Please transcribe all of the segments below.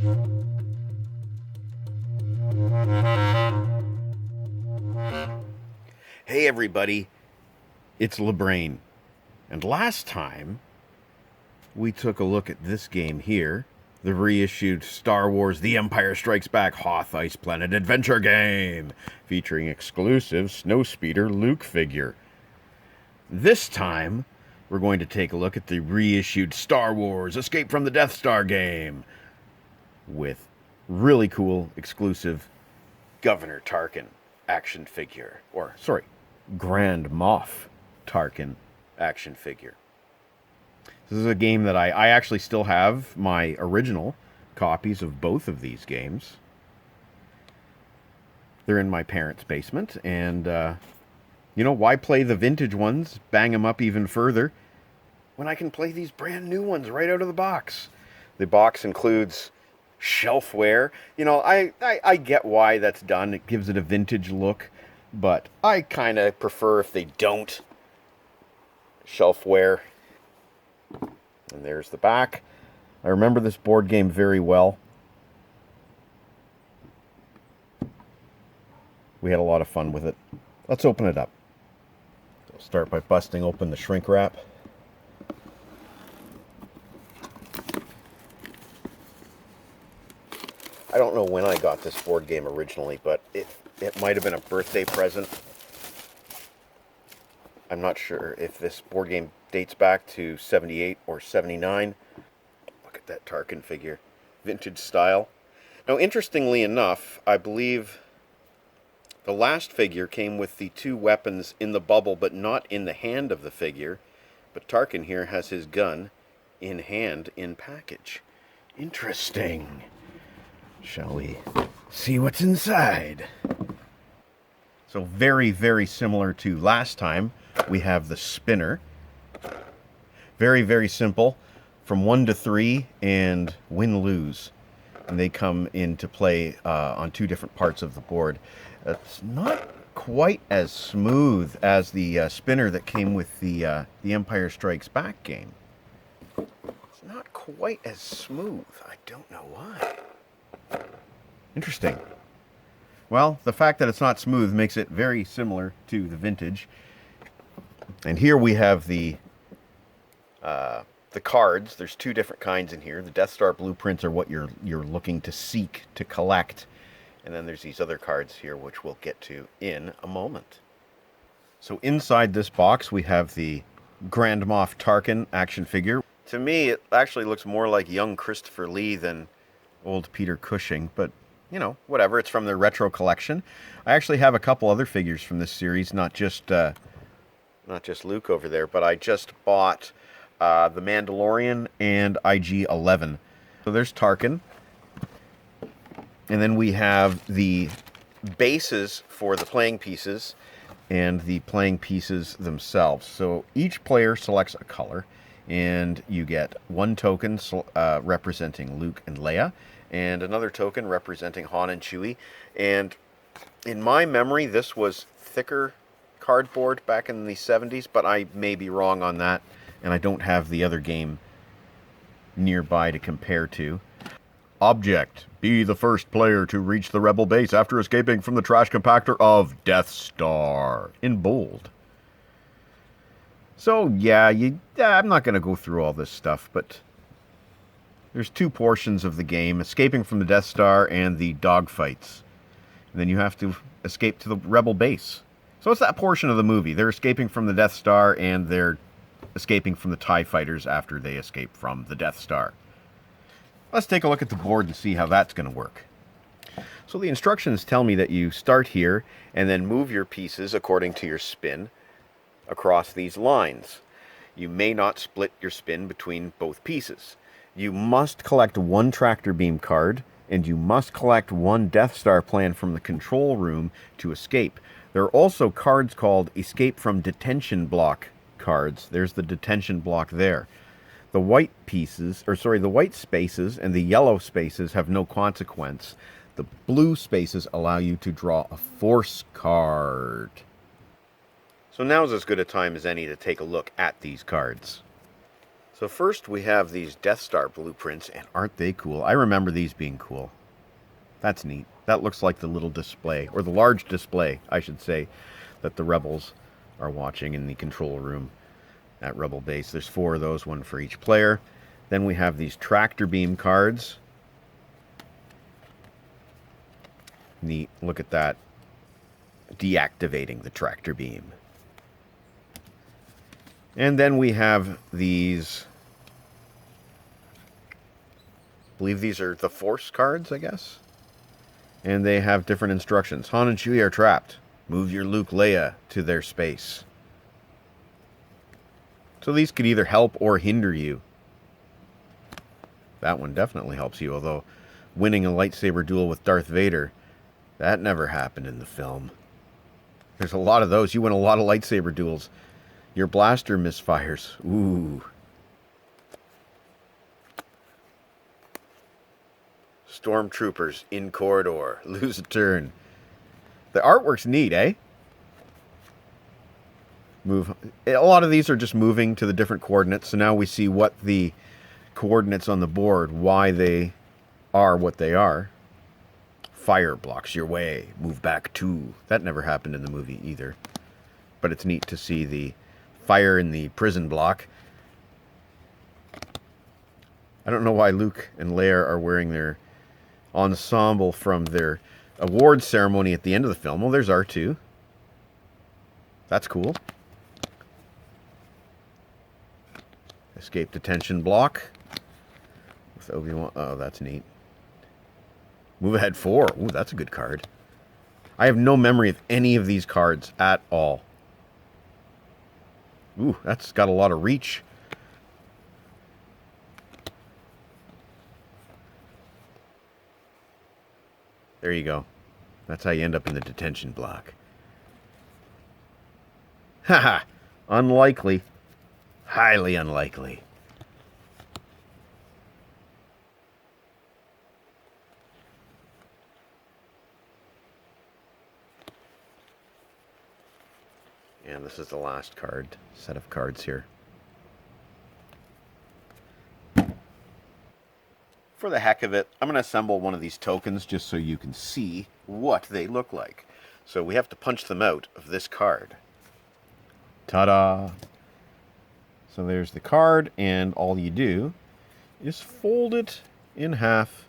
Hey everybody, it's LeBrain. And last time we took a look at this game here, the reissued Star Wars The Empire Strikes Back Hoth Ice Planet adventure game, featuring exclusive Snowspeeder Luke figure. This time, we're going to take a look at the reissued Star Wars Escape from the Death Star game, with really cool exclusive Governor Tarkin action figure. Grand Moff Tarkin action figure. This is a game that I actually still have my original copies of both of these games. They're in my parents' basement, and why play the vintage ones, bang them up even further, when I can play these brand new ones right out of the box? The box includes shelfware. I get why that's done. It gives it a vintage look, but I kind of prefer if they don't. Shelfware. And there's the back. I remember this board game very well. We had a lot of fun with it. Let's open it up. I'll start by busting open the shrink wrap. I don't know when I got this board game originally, but it might have been a birthday present. I'm not sure if this board game dates back to 78 or 79. Look at that Tarkin figure. Vintage style. Now, interestingly enough, I believe the last figure came with the two weapons in the bubble, but not in the hand of the figure. But Tarkin here has his gun in hand, in package. Interesting. Shall we see what's inside? So very, very similar to last time, we have the spinner. Very, very simple. From 1 to 3 and win-lose. And they come into play on two different parts of the board. It's not quite as smooth as the spinner that came with the Empire Strikes Back game. It's not quite as smooth. I don't know why. Interesting. Well, the fact that it's not smooth makes it very similar to the vintage. And here we have the cards. There's two different kinds in here. The Death Star blueprints are what you're looking to seek to collect. And then there's these other cards here, which we'll get to in a moment. So inside this box, we have the Grand Moff Tarkin action figure. To me, it actually looks more like young Christopher Lee than old Peter Cushing, but whatever. It's from their retro collection. I actually have a couple other figures from this series, not just Luke over there, but I just bought the Mandalorian and IG-11. So there's Tarkin. And then we have the bases for the playing pieces and the playing pieces themselves. So each player selects a color, and you get one token representing Luke and Leia, and another token representing Han and Chewie. And in my memory, this was thicker cardboard back in the 70s, but I may be wrong on that, and I don't have the other game nearby to compare to. Object: be the first player to reach the rebel base after escaping from the trash compactor of Death Star, in bold. So yeah, I'm not going to go through all this stuff, but there's two portions of the game: escaping from the Death Star and the dogfights. And then you have to escape to the rebel base. So it's that portion of the movie. They're escaping from the Death Star, and they're escaping from the TIE fighters after they escape from the Death Star. Let's take a look at the board and see how that's going to work. So the instructions tell me that you start here and then move your pieces according to your spin across these lines. You may not split your spin between both pieces. You must collect one tractor beam card, and you must collect one Death Star plan from the control room to escape. There are also cards called Escape from Detention Block cards. There's the detention block there. The white spaces and the yellow spaces have no consequence. The blue spaces allow you to draw a force card. So now's as good a time as any to take a look at these cards. So first we have these Death Star blueprints, and aren't they cool? I remember these being cool. That's neat. That looks like the little display, or the large display, I should say, that the Rebels are watching in the control room at Rebel Base. There's 4 of those, 1 for each player. Then we have these tractor beam cards. Neat. Look at that. Deactivating the tractor beam. And then we have these, I believe these are the Force cards, I guess. And they have different instructions. Han and Chewie are trapped. Move your Luke Leia to their space. So these could either help or hinder you. That one definitely helps you, although winning a lightsaber duel with Darth Vader, that never happened in the film. There's a lot of those. You win a lot of lightsaber duels. Your blaster misfires. Ooh. Stormtroopers in corridor. Lose a turn. The artwork's neat, eh? Move. A lot of these are just moving to the different coordinates. So now we see what the coordinates on the board, why they are what they are. Fire blocks your way. Move back 2. That never happened in the movie either. But it's neat to see the fire in the prison block. I don't know why Luke and Leia are wearing their ensemble from their award ceremony at the end of the film. Well, there's R2. That's cool. Escape detention block. With Obi-Wan. Oh, that's neat. Move ahead 4. Ooh, that's a good card. I have no memory of any of these cards at all. Ooh, that's got a lot of reach. There you go. That's how you end up in the detention block. Haha. Unlikely. Highly unlikely. And this is the last set of cards here. For the heck of it, I'm going to assemble one of these tokens just so you can see what they look like. So we have to punch them out of this card. Ta-da! So there's the card, and all you do is fold it in half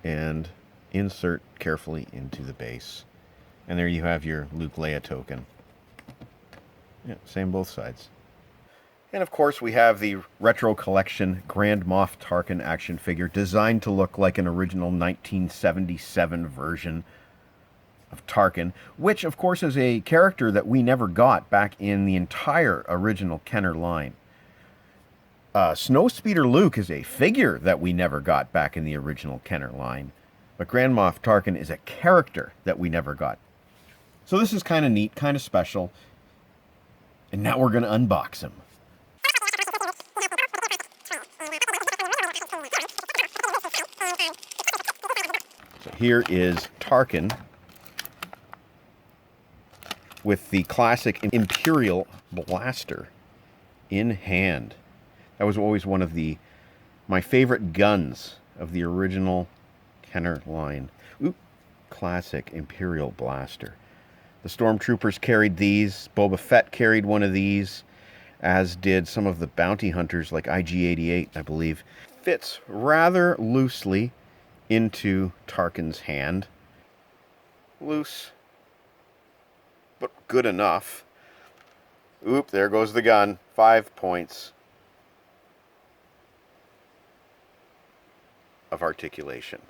and insert carefully into the base. And there you have your Luke Leia token. Yeah, same both sides. And of course we have the Retro Collection Grand Moff Tarkin action figure, designed to look like an original 1977 version of Tarkin, which of course is a character that we never got back in the entire original Kenner line. Snowspeeder Luke is a figure that we never got back in the original Kenner line, but Grand Moff Tarkin is a character that we never got. So this is kind of neat, kind of special, and now we're going to unbox him. So here is Tarkin with the classic Imperial blaster in hand. That was always one of my favorite guns of the original Kenner line. Ooh, classic Imperial blaster. The Stormtroopers carried these. Boba Fett carried one of these, as did some of the bounty hunters like IG-88, I believe. Fits rather loosely into Tarkin's hand. Loose, but good enough. Oop, there goes the gun. 5 points of articulation.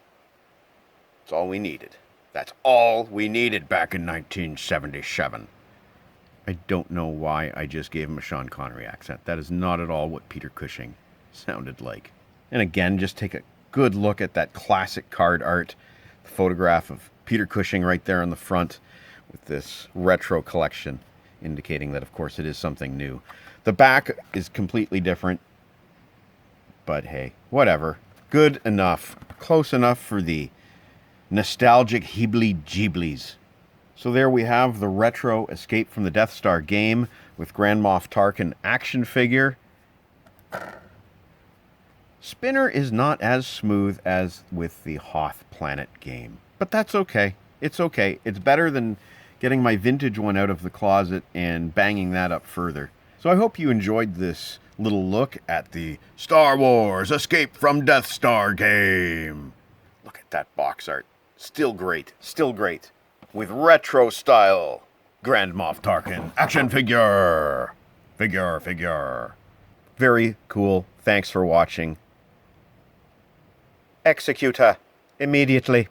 That's all we needed. That's all we needed back in 1977. I don't know why I just gave him a Sean Connery accent. That is not at all what Peter Cushing sounded like. And again, just take a good look at that classic card art. The photograph of Peter Cushing right there on the front with this retro collection, indicating that, of course, it is something new. The back is completely different, but hey, whatever. Good enough. Close enough for the nostalgic heebly-jeeblies. So there we have the retro Escape from the Death Star game with Grand Moff Tarkin action figure. Spinner is not as smooth as with the Hoth Planet game, but that's okay. It's okay. It's better than getting my vintage one out of the closet and banging that up further. So I hope you enjoyed this little look at the Star Wars Escape from Death Star game. Look at that box art. Still great. Still great. With retro style. Grand Moff Tarkin action figure. Figure. Very cool. Thanks for watching. Execute her immediately.